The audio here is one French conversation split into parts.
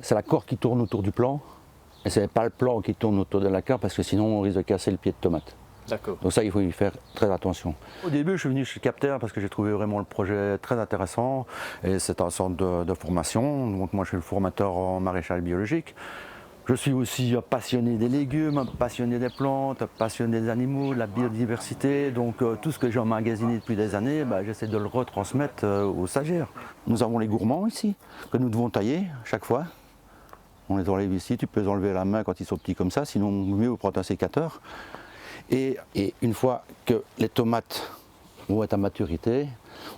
C'est la corde qui tourne autour du plant, et ce n'est pas le plant qui tourne autour de la corde, parce que sinon on risque de casser le pied de tomate. D'accord. Donc ça, il faut y faire très attention. Au début, je suis venu chez Capter parce que j'ai trouvé vraiment le projet très intéressant, et c'est un centre de formation. Donc moi, je suis le formateur en maraîchage biologique. Je suis aussi passionné des légumes, passionné des plantes, passionné des animaux, de la biodiversité. Donc tout ce que j'ai emmagasiné depuis des années, j'essaie de le retransmettre aux stagiaires. Nous avons les gourmands ici, que nous devons tailler chaque fois. On les enlève ici, tu peux les enlever à la main quand ils sont petits comme ça, sinon mieux vous prendre un sécateur. Et une fois que les tomates vont être à maturité,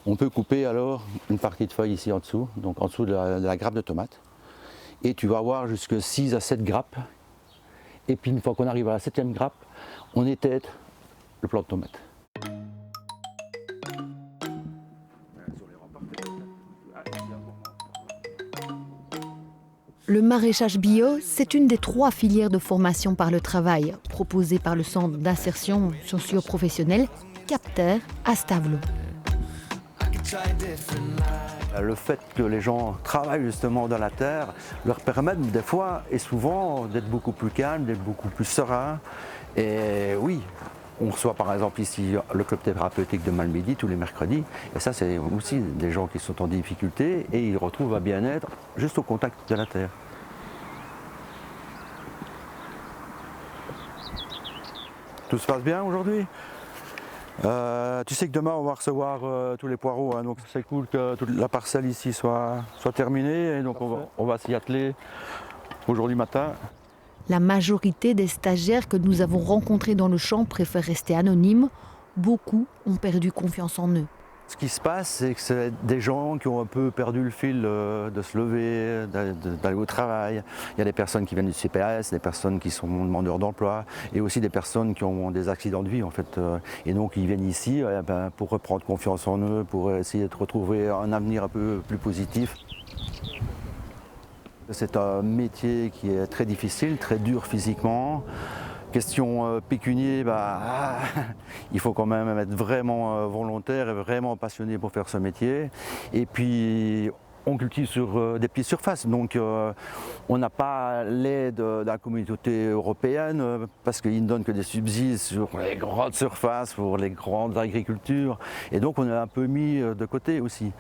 on peut couper alors une partie de feuille ici en dessous, donc en dessous de la grappe de tomate. Et tu vas avoir jusque 6 à 7 grappes. Et puis une fois qu'on arrive à la 7e grappe, on étête le plant de tomate. Le maraîchage bio, c'est une des 3 filières de formation par le travail proposées par le centre d'insertion socio-professionnelle Capter à Stavelot. Le fait que les gens travaillent justement dans la terre leur permet des fois et souvent d'être beaucoup plus calmes, d'être beaucoup plus sereins. Et oui, on reçoit par exemple ici le club thérapeutique de Malmedy tous les mercredis. Et ça, c'est aussi des gens qui sont en difficulté et ils retrouvent un bien-être juste au contact de la terre. Tout se passe bien aujourd'hui ? Tu sais que demain on va recevoir tous les poireaux, hein, donc c'est cool que toute la parcelle ici soit terminée, et donc on va s'y atteler aujourd'hui matin. La majorité des stagiaires que nous avons rencontrés dans le champ préfèrent rester anonymes. Beaucoup ont perdu confiance en eux. Ce qui se passe, c'est que c'est des gens qui ont un peu perdu le fil de se lever, d'aller au travail. Il y a des personnes qui viennent du CPS, des personnes qui sont demandeurs d'emploi, et aussi des personnes qui ont des accidents de vie en fait. Et donc ils viennent ici pour reprendre confiance en eux, pour essayer de retrouver un avenir un peu plus positif. C'est un métier qui est très difficile, très dur physiquement. Question pécunier, il faut quand même être vraiment volontaire et vraiment passionné pour faire ce métier. Et puis on cultive sur des petites surfaces, donc on n'a pas l'aide de la communauté européenne parce qu'ils ne donnent que des subsides sur les grandes surfaces, pour les grandes agricultures, et donc on est un peu mis de côté aussi.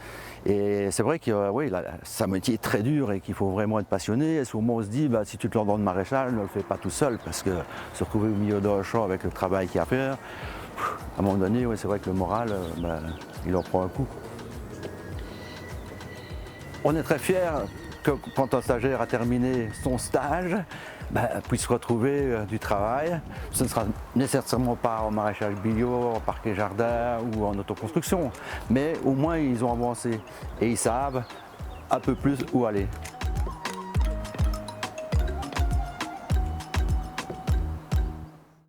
Et c'est vrai que oui, c'est un métier très dur et qu'il faut vraiment être passionné. Et souvent on se dit, si tu te lances dans le maraîchage, ne le fais pas tout seul, parce que se retrouver au milieu d'un champ avec le travail qu'il y a à faire, à un moment donné, c'est vrai que le moral, il en prend un coup. On est très fiers que quand un stagiaire a terminé son stage, puisse retrouver du travail. Ce ne sera nécessairement pas en maraîchage bio, en parc et jardin ou en autoconstruction, mais au moins ils ont avancé et ils savent un peu plus où aller.